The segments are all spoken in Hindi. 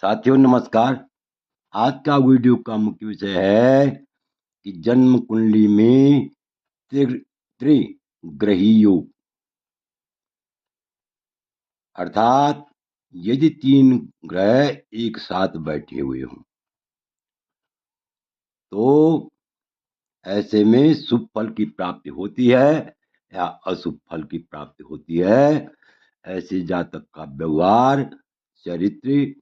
साथियों नमस्कार। आज का वीडियो का मुख्य विषय है कि जन्म कुंडली में त्रिग्रही योग, अर्थात यदि 3 ग्रह एक साथ बैठे हुए हों तो ऐसे में शुभ फल की प्राप्ति होती है या अशुभ फल की प्राप्ति होती है। ऐसे जातक का व्यवहार, चरित्र,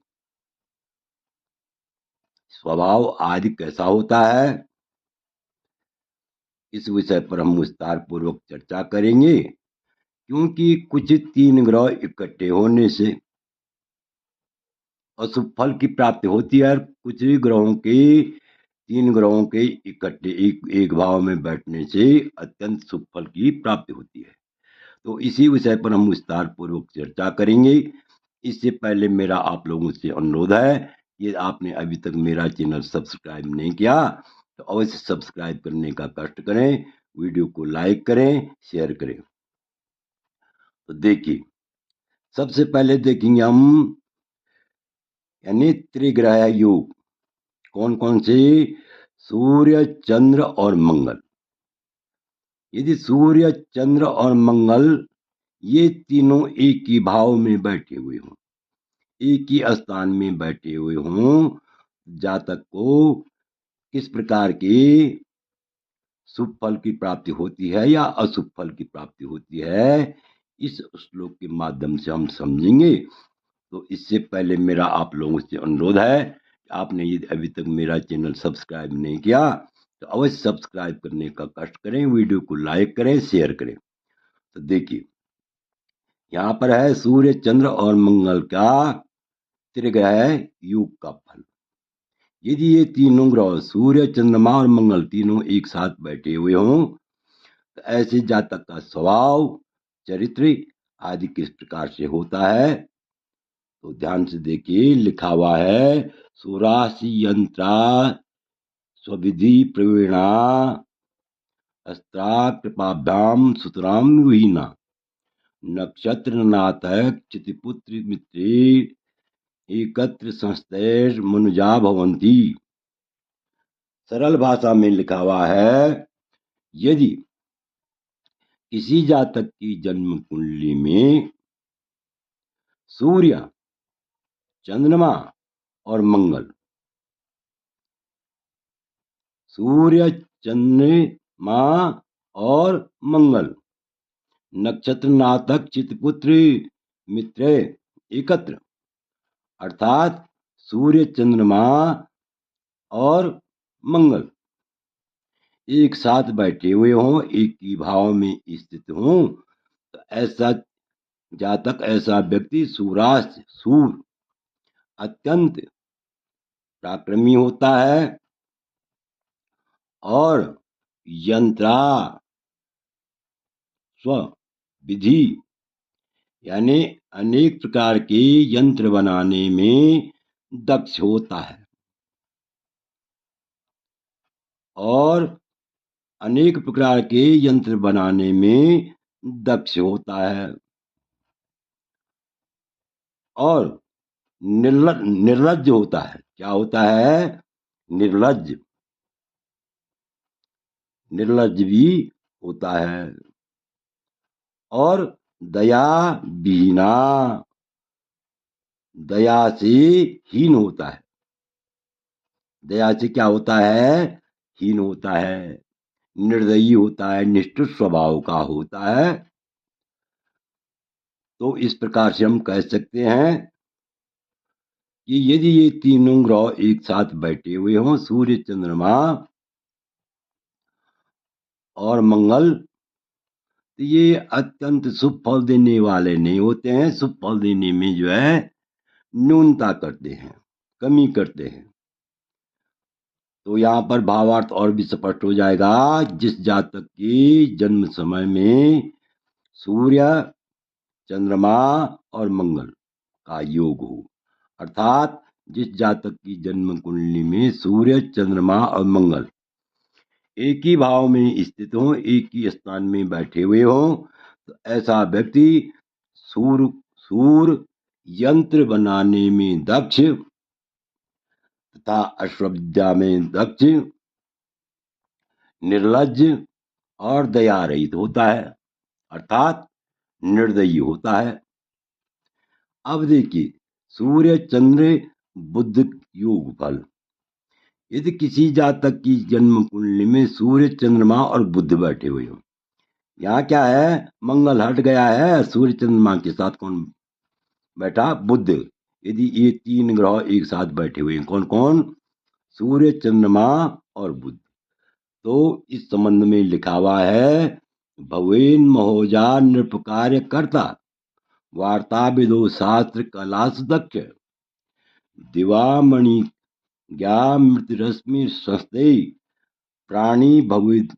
स्वभाव आदि कैसा होता है, इस विषय पर हम विस्तार पूर्वक चर्चा करेंगे। क्योंकि कुछ 3 ग्रह इकट्ठे होने से अशुभ फल की प्राप्ति होती है और कुछ ग्रहों के 3 ग्रहों के इकट्ठे एक भाव में बैठने से अत्यंत शुभ फल की प्राप्ति होती है। तो इसी विषय पर हम विस्तार पूर्वक चर्चा करेंगे। इससे पहले मेरा आप लोगों से अनुरोध है कि आपने अभी तक मेरा चैनल सब्सक्राइब नहीं किया तो अवश्य सब्सक्राइब करने का कष्ट करें, वीडियो को लाइक करें, शेयर करें। तो देखिए, सबसे पहले देखेंगे हम यानी त्रिग्रह योग कौन कौन से। सूर्य, चंद्र और मंगल। यदि सूर्य, चंद्र और मंगल ये तीनों एक ही भाव में बैठे हुए हों, एक ही स्थान में बैठे हुए हों, जातक को किस प्रकार के शुभ फल की प्राप्ति होती है या अशुभ फल की प्राप्ति होती है, इस श्लोक के माध्यम से हम समझेंगे। तो इससे पहले मेरा आप लोगों से अनुरोध है कि आपने यदि अभी तक मेरा चैनल सब्सक्राइब नहीं किया तो अवश्य सब्सक्राइब करने का कष्ट करें, वीडियो को लाइक करें, शेयर करें। तो देखिए, यहाँ पर है सूर्य, चंद्र और मंगल का त्रिग्रह योग का फल। यदि ये तीनों ग्रह सूर्य, चंद्रमा और मंगल तीनों एक साथ बैठे हुए हों तो ऐसे जातक का स्वभाव, चरित्र आदि किस प्रकार से होता है, तो ध्यान से देखिए। लिखा हुआ है सुरासि यंत्रा स्वविधि प्रवीणा अस्त्रा कृपाभ्याम सुतराम विहीना नक्षत्र नाथक चितिपुत्र मित्रे एकत्र संस्थैर मनुजा भवंती। सरल भाषा में लिखा हुआ है, यदि किसी जातक की जन्म कुंडली में सूर्य, चंद्रमा और मंगल, सूर्य, चंद्रमा और मंगल, नक्षत्र नाथक चितपुत्र मित्र एकत्र, अर्थात सूर्य, चंद्रमा और मंगल एक साथ बैठे हुए हों, एक ही भाव में स्थित हों, तो ऐसा जातक, ऐसा व्यक्ति सूर अत्यंत पराक्रमी होता है और यंत्रा स्व विधि यानी अनेक प्रकार के यंत्र बनाने में दक्ष होता है और अनेक प्रकार के यंत्र बनाने में दक्ष होता है और निर्लज्ज होता है। क्या होता है? निर्लज्ज, निर्लज्ज भी होता है और दया विहीना, दया से हीन होता है। दया से क्या होता है? हीन होता है, निर्दयी होता है, निष्ठुर स्वभाव का होता है। तो इस प्रकार से हम कह सकते हैं कि यदि ये तीनों ग्रह एक साथ बैठे हुए हों, सूर्य, चंद्रमा और मंगल, तो ये अत्यंत शुभ फल देने वाले नहीं होते हैं। शुभ फल देने में जो है न्यूनता करते हैं, कमी करते हैं। तो यहाँ पर भावार्थ और भी स्पष्ट हो जाएगा। जिस जातक की जन्म समय में सूर्य, चंद्रमा और मंगल का योग हो, अर्थात जिस जातक की जन्म कुंडली में सूर्य, चंद्रमा और मंगल एक ही भाव में स्थित हो, एक ही स्थान में बैठे हुए हो, तो ऐसा व्यक्ति सूर यंत्र बनाने में दक्ष तथा अश्वविद्या में दक्ष, निर्लज्ज और दया रहित होता है, अर्थात निर्दयी होता है। अब देखिए, सूर्य चंद्र बुध योग फल। यदि किसी जातक की जन्म कुंडली में सूर्य, चंद्रमा और बुध बैठे हुए हो, यहाँ क्या है, मंगल हट गया है, सूर्य चंद्रमा के साथ कौन बैठा, बुध। यदि ये तीन ग्रह एक साथ बैठे हुए हैं, कौन कौन, सूर्य, चंद्रमा और बुध, तो इस संबंध में लिखा हुआ है, भवेन महोजा नृपकार्य कर्ता, वार्ता विदो शास्त्र कलास दक्ष, दिवामणि ज्ञा मृत रश्मि संस्ते, प्राणी भविद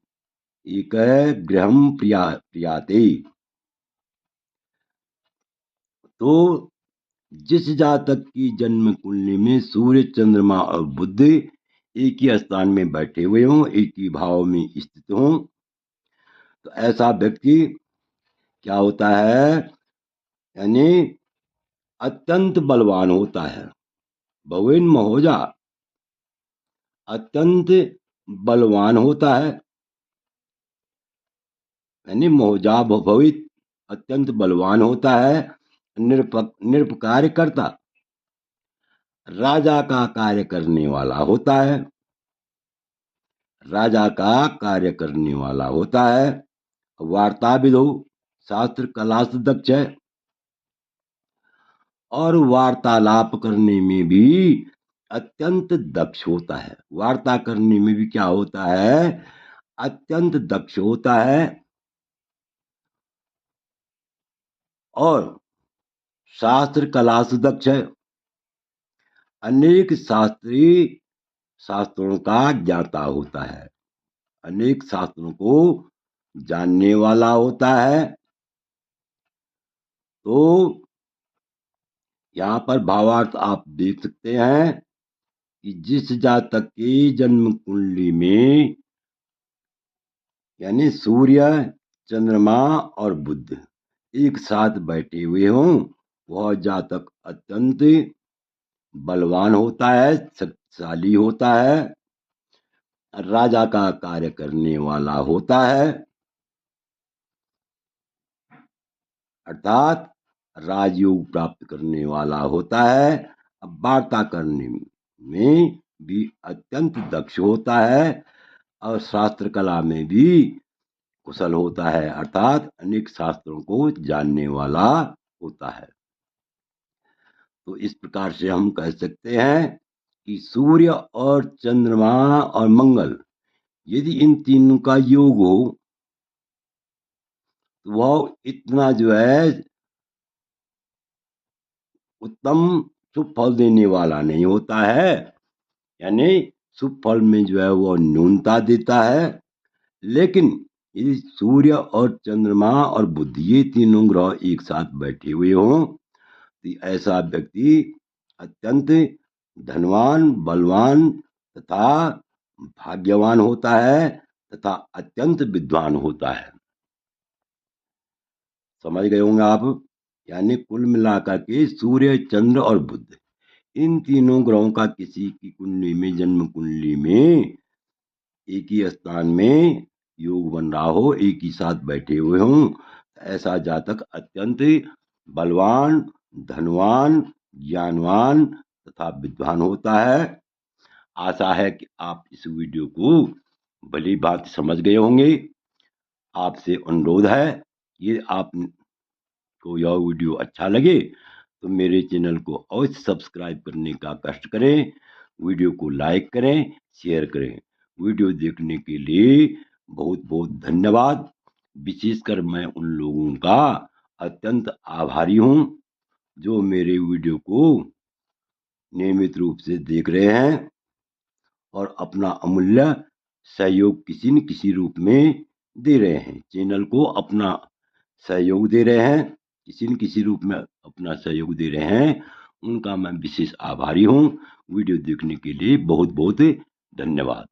एक गृहम प्रियाते। तो जिस जातक की जन्म कुंडली में सूर्य, चंद्रमा और बुध एक ही स्थान में बैठे हुए हों, एक ही भाव में स्थित हों, तो ऐसा व्यक्ति क्या होता है, यानी अत्यंत बलवान होता है। भवेन महोजा, अत्यंत बलवान होता है, यानी महोजा भवित, अत्यंत बलवान होता है। निरपकार्य करता, राजा का कार्य करने वाला होता है, राजा का कार्य करने वाला होता है। वार्ताविदो, शास्त्र कलास दक्ष है, और वार्तालाप करने में भी अत्यंत दक्ष होता है। वार्ता करने में भी क्या होता है, अत्यंत दक्ष होता है। और शास्त्र कलास दक्ष है, अनेक शास्त्रों का ज्ञाता होता है, अनेक शास्त्रों को जानने वाला होता है। तो यहाँ पर भावार्थ आप देख सकते हैं कि जिस जातक की जन्म कुंडली में यानी सूर्य, चंद्रमा और बुध एक साथ बैठे हुए हों, वह जातक अत्यंत बलवान होता है, शक्तिशाली होता है, राजा का कार्य करने वाला होता है, अर्थात राजयोग प्राप्त करने वाला होता है। अब वार्ता करने में भी अत्यंत दक्ष होता है, और शास्त्र कला में भी कुशल होता है, अर्थात अनेक शास्त्रों को जानने वाला होता है। तो इस प्रकार से हम कह सकते हैं कि सूर्य और चंद्रमा और मंगल, यदि इन तीनों का योग हो, तो वह इतना जो है उत्तम शुभ फल देने वाला नहीं होता है, यानी शुभ फल में जो है वो न्यूनता देता है। लेकिन यदि सूर्य और चंद्रमा और बुध ये तीनों ग्रह एक साथ बैठे हुए हों, तो ऐसा व्यक्ति अत्यंत धनवान, बलवान तथा भाग्यवान होता है, तथा अत्यंत विद्वान होता है। समझ गए होंगे आप। यानी कुल मिलाकर के सूर्य, चंद्र और बुध, इन तीनों ग्रहों का किसी की कुंडली में, जन्म कुंडली में एक ही स्थान में योग बन रहा हो, एक ही साथ बैठे हुए हों, ऐसा जातक अत्यंत बलवान, धनवान, ज्ञानवान तथा विद्वान होता है। आशा है कि आप इस वीडियो को भली बात समझ गए होंगे। आपसे अनुरोध है, ये आपको यह वीडियो अच्छा लगे तो मेरे चैनल को अवश्य सब्सक्राइब करने का कष्ट करें, वीडियो को लाइक करें, शेयर करें। वीडियो देखने के लिए बहुत बहुत धन्यवाद। विशेषकर मैं उन लोगों का अत्यंत आभारी हूँ जो मेरे वीडियो को नियमित रूप से देख रहे हैं और अपना अमूल्य सहयोग किसी न किसी रूप में दे रहे हैं, चैनल को अपना सहयोग दे रहे हैं, किसी न किसी रूप में अपना सहयोग दे रहे हैं, उनका मैं विशेष आभारी हूँ। वीडियो देखने के लिए बहुत बहुत धन्यवाद।